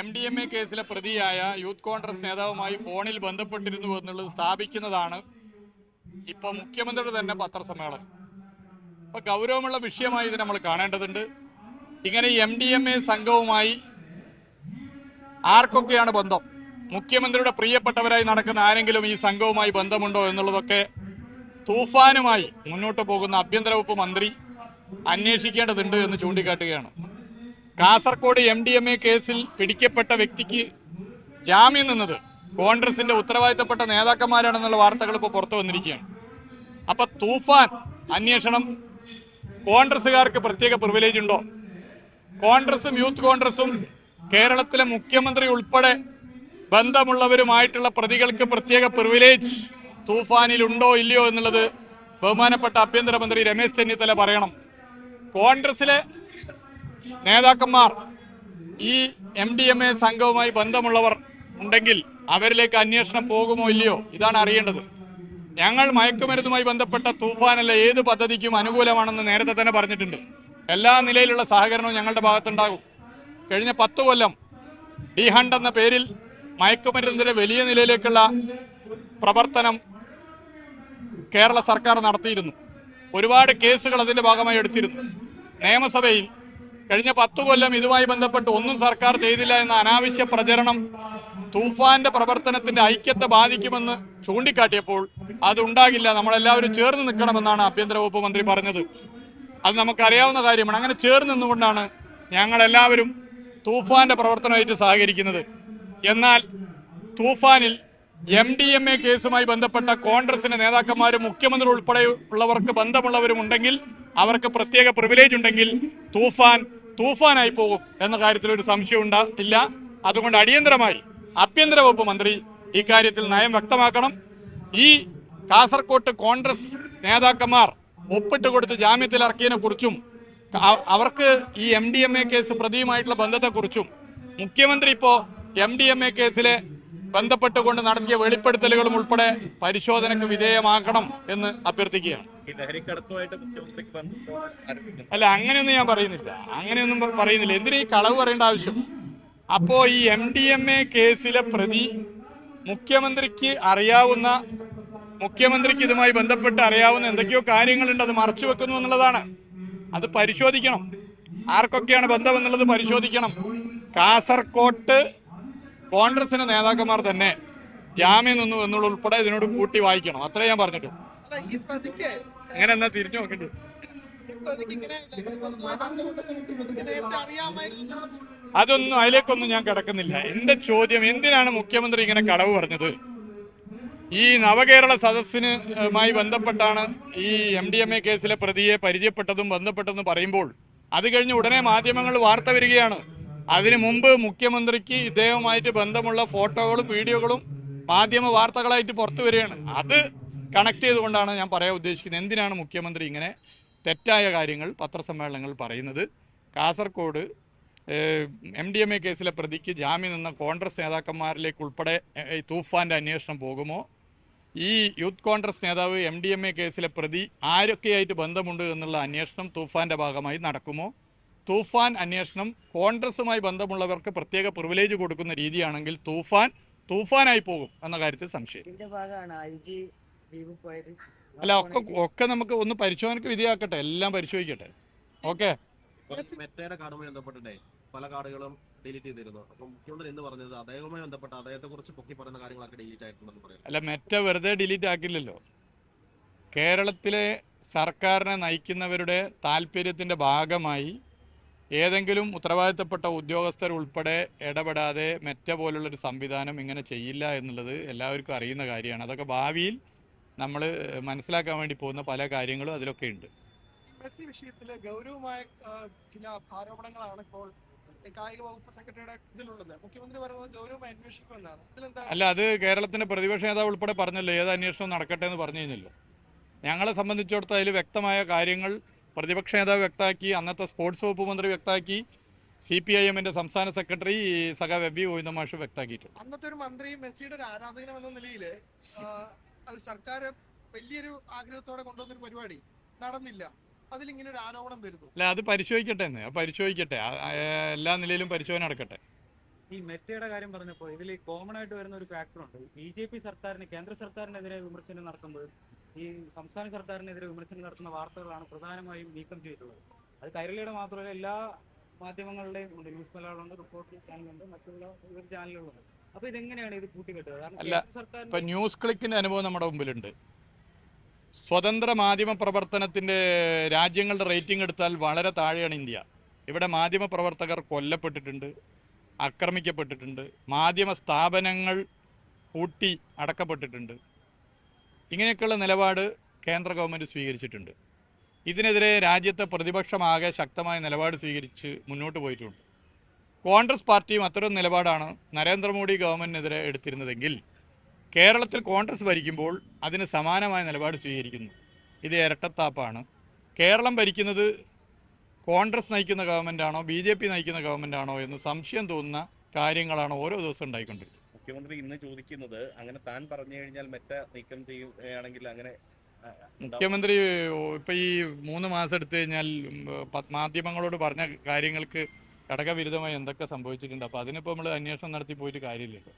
MDMA കേസിലെ പ്രതിയായ youth Congress നേതാവുമായി ഫോണിൽ ബന്ധപ്പെട്ടിരുന്നു എന്നുള്ളത് സ്ഥാപിക്കുന്നതാണ് ഇപ്പോൾ മുഖ്യമന്ത്രിയുടെ തന്നെ പത്രസമ്മേളനം. അപ്പോൾ ഗൗരവമുള്ള വിഷയമായി ഇത് നമ്മൾ കാണേണ്ടതുണ്ട്. ഇങ്ങനെ MDMA സംഘവുമായി ആർക്കൊക്കെയാണ് ബന്ധം? മുഖ്യമന്ത്രിയുടെ പ്രിയപ്പെട്ടവരായി നടക്കുന്ന ആരെങ്കിലും ഈ സംഘവുമായി ബന്ധമുണ്ടോ എന്നുള്ളതൊക്കെ തൂഫാനുമായി മുന്നോട്ട് പോകുന്ന ആഭ്യന്തര വകുപ്പ് മന്ത്രി അന്വേഷിക്കേണ്ടതുണ്ട് എന്ന് ചൂണ്ടിക്കാട്ടുകയാണ്. കാസർഗോഡ് MDMA കേസിൽ പിടിക്കപ്പെട്ട വ്യക്തിക്ക് ജാമ്യം നിന്നത് കോൺഗ്രസിന്റെ ഉത്തരവാദിത്തപ്പെട്ട നേതാക്കന്മാരാണെന്നുള്ള വാർത്തകൾ ഇപ്പോൾ പുറത്തു വന്നിരിക്കുകയാണ്. അപ്പൊ തൂഫാൻ അന്വേഷണം കോൺഗ്രസുകാർക്ക് പ്രത്യേക പ്രിവിലേജ് ഉണ്ടോ? കോൺഗ്രസും യൂത്ത് കോൺഗ്രസും കേരളത്തിലെ മുഖ്യമന്ത്രി ഉൾപ്പെടെ ബന്ധമുള്ളവരുമായിട്ടുള്ള പ്രതികൾക്ക് പ്രത്യേക പ്രിവിലേജ് തൂഫാനിൽ ഉണ്ടോ ഇല്ലയോ എന്നുള്ളത് ബഹുമാനപ്പെട്ട ആഭ്യന്തരമന്ത്രി രമേശ് ചെന്നിത്തല പറയണം. കോൺഗ്രസിലെ നേതാക്കന്മാർ ഈ MDMA സംഘവുമായി ബന്ധമുള്ളവർ ഉണ്ടെങ്കിൽ അവരിലേക്ക് അന്വേഷണം പോകുമോ ഇല്ലയോ, ഇതാണ് അറിയേണ്ടത്. ഞങ്ങൾ മയക്കുമരുന്നുമായി ബന്ധപ്പെട്ട തൂഫാനല്ല ഏത് പദ്ധതിക്കും അനുകൂലമാണെന്ന് നേരത്തെ തന്നെ പറഞ്ഞിട്ടുണ്ട്. എല്ലാ നിലയിലുള്ള സഹകരണവും ഞങ്ങളുടെ ഭാഗത്തുണ്ടാകും. കഴിഞ്ഞ 10 കൊല്ലം D-HUNT എന്ന പേരിൽ മയക്കുമരുന്നിന്റെ വലിയ നിലയിലേക്കുള്ള പ്രവർത്തനം കേരള സർക്കാർ നടത്തിയിരുന്നു. ഒരുപാട് കേസുകൾ അതിന്റെ ഭാഗമായി എടുത്തിരുന്നു. നിയമസഭയിൽ കഴിഞ്ഞ 10 കൊല്ലം ഇതുമായി ബന്ധപ്പെട്ട് ഒന്നും സർക്കാർ ചെയ്തില്ല എന്ന അനാവശ്യ പ്രചരണം തൂഫാന്റെ പ്രവർത്തനത്തിന്റെ ഐക്യത്തെ ബാധിക്കുമെന്ന് ചൂണ്ടിക്കാട്ടിയപ്പോൾ അതുണ്ടാകില്ല, നമ്മളെല്ലാവരും ചേർന്ന് നിൽക്കണമെന്നാണ് ആഭ്യന്തര വകുപ്പ് മന്ത്രി പറഞ്ഞത്. അത് നമുക്കറിയാവുന്ന കാര്യമാണ്. അങ്ങനെ ചേർന്ന് നിന്നുകൊണ്ടാണ് ഞങ്ങളെല്ലാവരും തൂഫാന്റെ പ്രവർത്തനമായിട്ട് സഹകരിക്കുന്നത്. എന്നാൽ തൂഫാനിൽ MDMA കേസുമായി ബന്ധപ്പെട്ട കോൺഗ്രസിന്റെ നേതാക്കന്മാരും മുഖ്യമന്ത്രി ഉൾപ്പെടെ ഉള്ളവർക്ക് ബന്ധമുള്ളവരും ഉണ്ടെങ്കിൽ, അവർക്ക് പ്രത്യേക പ്രിവിലേജ് ഉണ്ടെങ്കിൽ തൂഫാനായി പോകും എന്ന കാര്യത്തിൽ ഒരു സംശയം ഇല്ല. അതുകൊണ്ട് അടിയന്തരമായി ആഭ്യന്തര വകുപ്പ് മന്ത്രി ഇക്കാര്യത്തിൽ നയം വ്യക്തമാക്കണം. ഈ കാസർകോട്ട് കോൺഗ്രസ് നേതാക്കന്മാർ ഒപ്പിട്ട് കൊടുത്ത് ജാമ്യത്തിലിറക്കിയതിനെ കുറിച്ചും അവർക്ക് ഈ MDMA കേസ് പ്രതിയുമായിട്ടുള്ള ബന്ധത്തെക്കുറിച്ചും മുഖ്യമന്ത്രി ഇപ്പോൾ MDMA കേസിലെ ബന്ധപ്പെട്ടുകൊണ്ട് നടത്തിയ വെളിപ്പെടുത്തലുകളും ഉൾപ്പെടെ പരിശോധനയ്ക്ക് വിധേയമാക്കണം എന്ന് അഭ്യർത്ഥിക്കുകയാണ്. അല്ല, അങ്ങനെയൊന്നും ഞാൻ പറയുന്നില്ല. എന്തിനാ ഈ കളവ് പറയേണ്ട ആവശ്യം? അപ്പോ ഈ MDMA കേസിലെ പ്രതി മുഖ്യമന്ത്രിക്ക് ഇതുമായി ബന്ധപ്പെട്ട് അറിയാവുന്ന എന്തൊക്കെയോ കാര്യങ്ങളുണ്ട്, അത് മറച്ചു വെക്കുന്നു എന്നുള്ളതാണ്. അത് പരിശോധിക്കണം. ആർക്കൊക്കെയാണ് ബന്ധം എന്നുള്ളത് പരിശോധിക്കണം. കാസർകോട്ട് കോൺഗ്രസിന്റെ നേതാക്കന്മാർ തന്നെ ജാമ്യം നിന്നു എന്നുള്ള ഉൾപ്പെടെ ഇതിനോട് കൂട്ടി വായിക്കണം. അത്രേ ഞാൻ പറഞ്ഞിട്ടു. അങ്ങനെ എന്നാ തിരിഞ്ഞു നോക്കേണ്ടി. അതിലേക്കൊന്നും ഞാൻ കിടക്കുന്നില്ല. എന്റെ ചോദ്യം, എന്തിനാണ് മുഖ്യമന്ത്രി ഇങ്ങനെ കളവ് പറഞ്ഞത്? ഈ നവകേരള സദസ്സിനുമായി ബന്ധപ്പെട്ടാണ് ഈ MDMA കേസിലെ പ്രതിയെ പരിചയപ്പെട്ടതും ബന്ധപ്പെട്ടതെന്ന് പറയുമ്പോൾ അത് കഴിഞ്ഞ് ഉടനെ മാധ്യമങ്ങൾ വാർത്ത വരികയാണ്. അതിനു മുമ്പ് മുഖ്യമന്ത്രിക്ക് ഇദ്ദേഹവുമായിട്ട് ബന്ധമുള്ള ഫോട്ടോകളും വീഡിയോകളും മാധ്യമ വാർത്തകളായിട്ട് പുറത്തു വരികയാണ്. അത് കണക്ട് ചെയ്തുകൊണ്ടാണ് ഞാൻ പറയാൻ ഉദ്ദേശിക്കുന്നത്. എന്തിനാണ് മുഖ്യമന്ത്രി ഇങ്ങനെ തെറ്റായ കാര്യങ്ങൾ പത്രസമ്മേളനങ്ങൾ പറയുന്നത്? കാസർഗോഡ് MDMA കേസിലെ പ്രതിക്ക് ജാമ്യം നിന്ന കോൺഗ്രസ് നേതാക്കന്മാരിലേക്ക് ഉൾപ്പെടെ തൂഫാൻ്റെ അന്വേഷണം പോകുമോ? ഈ യൂത്ത് കോൺഗ്രസ് നേതാവ് MDMA കേസിലെ പ്രതി ആരൊക്കെയായിട്ട് ബന്ധമുണ്ട് എന്നുള്ള അന്വേഷണം തൂഫാൻ്റെ ഭാഗമായി നടക്കുമോ? തൂഫാൻ അന്വേഷണം കോൺഗ്രസുമായി ബന്ധമുള്ളവർക്ക് പ്രത്യേക പ്രിവിലേജ് കൊടുക്കുന്ന രീതിയാണെങ്കിൽ തൂഫാനായി പോകും എന്ന കാര്യത്തിൽ സംശയം. അല്ല, ഒക്കെ നമുക്ക് ഒന്ന് പരിശോധനയ്ക്ക് വിധേയമാക്കട്ടെ, എല്ലാം പരിശോധിക്കട്ടെ. ഓക്കെ. മെറ്റയുടെ കാർഡുമായി ബന്ധപ്പെട്ടിട്ടേ പല കാർഡുകളും ഡിലീറ്റ് ചെയ്തിരുന്നു. അപ്പോൾ മുഖ്യമന്ത്രി എന്ന് പറഞ്ഞത് അദ്ദേഹവുമായി ബന്ധപ്പെട്ട അദ്ദേഹത്തെ കുറിച്ച് പൊക്കി പറയുന്ന കാര്യങ്ങളൊക്കെ ഡിലീറ്റ് ആയിട്ടുണ്ടെന്ന് പറയുന്നത്. അല്ല, മെറ്റ വെറുതെ ഡിലീറ്റ് ആക്കില്ലല്ലോ. കേരളത്തിലെ സർക്കാരിനെ നയിക്കുന്നവരുടെ താല്പര്യത്തിൻ്റെ ഭാഗമായി ഏതെങ്കിലും ഉത്തരവാദിത്തപ്പെട്ട ഉദ്യോഗസ്ഥർ ഉൾപ്പെടെ ഇടപെടാതെ മെറ്റ പോലുള്ളൊരു സംവിധാനം ഇങ്ങനെ ചെയ്യില്ല എന്നുള്ളത് എല്ലാവർക്കും അറിയുന്ന കാര്യമാണ്. അതൊക്കെ ഭാവിയിൽ നമ്മൾ മനസ്സിലാക്കാൻ വേണ്ടി പോകുന്ന പല കാര്യങ്ങളും അതിലൊക്കെ ഉണ്ട്. വിഷയത്തില് ഗൗരവമായ ചില ആരോപണങ്ങളാണ് ഇപ്പോൾ കായിക വകുപ്പ് സെക്രട്ടറിയുടെ ഇതിലുള്ളത്. മുഖ്യമന്ത്രി പറയുന്നത് ഗൗരവമായി അന്വേഷിക്കുമെന്നാണ്. അല്ല, അത് കേരളത്തിന്റെ പ്രതിപക്ഷ നേതാവ് ഉൾപ്പെടെ പറഞ്ഞല്ലോ, ഏത് അന്വേഷണം നടക്കട്ടെ എന്ന് പറഞ്ഞു കഴിഞ്ഞല്ലോ. ഞങ്ങളെ സംബന്ധിച്ചിടത്തോളം അതിൽ വ്യക്തമായ കാര്യങ്ങൾ പ്രതിപക്ഷ നേതാവ് വ്യക്തമാക്കി, അന്നത്തെ സ്പോർട്സ് വകുപ്പ് മന്ത്രി വ്യക്തമാക്കി, CPIM-ന്റെ സംസ്ഥാന സെക്രട്ടറി സഖാവ് FB ഗോവിന്ദമാഷ് വ്യക്തമാക്കിയിട്ടുണ്ട്. അന്നത്തെ ഒരു മന്ത്രി മെസ്സിയുടെ ഒരു ആരാധകൻ എന്ന നിലയിൽ സർക്കാർ വലിയൊരു ആഗ്രഹത്തോടെ കൊണ്ടുവന്നൊരു പരിപാടി നടന്നില്ല. അതിലിങ്ങനെ ഒരു ആരോപണം വരുന്നു. അല്ല, അത് പരിശോധിക്കട്ടെ, എല്ലാ നിലയിലും പരിശോധന നടക്കട്ടെ. ഈ മെറ്റയുടെ കാര്യം പറഞ്ഞപ്പോൾ ഇതിൽ കോമൺ ആയിട്ട് വരുന്ന ഒരു ഫാക്ടറുണ്ട്. BJP സർക്കാരിന്, കേന്ദ്ര സർക്കാരിനെതിരെ വിമർശനം നടത്തുമ്പോൾ ഈ സംസ്ഥാന സർക്കാരിനെതിരെ വിമർശനം നടത്തുന്ന വാർത്തകളാണ് പ്രധാനമായും നീക്കം ചെയ്തിട്ടുള്ളത്. അത് കൈരളിയുടെ മാത്രമല്ല, എല്ലാ മാധ്യമങ്ങളുടെയും ഉണ്ട്. ന്യൂസ് മലയാളമുണ്ട്, റിപ്പോർട്ടർ ചാനലുണ്ട്, മറ്റുള്ള ഒരു ചാനലുകളുണ്ട്. അപ്പൊ ഇതെങ്ങനെയാണ് ഇത് കൂട്ടിക്കെട്ടുക? കാരണം അല്ല, കേന്ദ്ര സർക്കാർ ഇപ്പം ന്യൂസ് ക്ലിക്കിൻ്റെ അനുഭവം നമ്മുടെ മുമ്പിലുണ്ട്. സ്വതന്ത്ര മാധ്യമ പ്രവർത്തനത്തിൻ്റെ രാജ്യങ്ങളുടെ റേറ്റിംഗ് എടുത്താൽ വളരെ താഴെയാണ് ഇന്ത്യ. ഇവിടെ മാധ്യമ പ്രവർത്തകർ കൊല്ലപ്പെട്ടിട്ടുണ്ട്, ആക്രമിക്കപ്പെട്ടിട്ടുണ്ട്, മാധ്യമ സ്ഥാപനങ്ങൾ പൂട്ടി അടക്കപ്പെട്ടിട്ടുണ്ട്. ഇങ്ങനെയൊക്കെയുള്ള നിലപാട് കേന്ദ്ര ഗവൺമെൻറ് സ്വീകരിച്ചിട്ടുണ്ട്. ഇതിനെതിരെ രാജ്യത്തെ പ്രതിപക്ഷമാകെ ശക്തമായ നിലപാട് സ്വീകരിച്ച് മുന്നോട്ട് പോയിട്ടുണ്ട്. കോൺഗ്രസ് പാർട്ടിയും അത്തരം നിലപാടാണ് നരേന്ദ്രമോദി ഗവൺമെൻറ്റിനെതിരെ എടുത്തിരുന്നതെങ്കിൽ കേരളത്തിൽ കോൺഗ്രസ് ഭരിക്കുമ്പോൾ അതിന് സമാനമായ നിലപാട് സ്വീകരിക്കുന്നു. ഇത് ഇരട്ടത്താപ്പാണ്. കേരളം ഭരിക്കുന്നത് കോൺഗ്രസ് നയിക്കുന്ന ഗവൺമെൻറ്റാണോ BJP നയിക്കുന്ന ഗവൺമെൻറ്റാണോ എന്ന് സംശയം തോന്നുന്ന കാര്യങ്ങളാണ് ഓരോ ദിവസം ഉണ്ടായിക്കൊണ്ടിരിക്കുന്നത്. മുഖ്യമന്ത്രി ഇന്ന് ചോദിക്കുന്നത് അങ്ങനെ താൻ പറഞ്ഞു കഴിഞ്ഞാൽ മെറ്റ നീക്കം ചെയ്യുകയാണെങ്കിൽ അങ്ങനെ മുഖ്യമന്ത്രി ഇപ്പം ഈ 3 മാസം എടുത്തു കഴിഞ്ഞാൽ മാധ്യമങ്ങളോട് പറഞ്ഞ കാര്യങ്ങൾക്ക് ഘടകവിരുദ്ധമായി എന്തൊക്കെ സംഭവിച്ചിട്ടുണ്ട്. അപ്പോൾ അതിനിപ്പോൾ നമ്മൾ അന്വേഷണം നടത്തി പോയിട്ട് കാര്യമില്ലല്ലോ.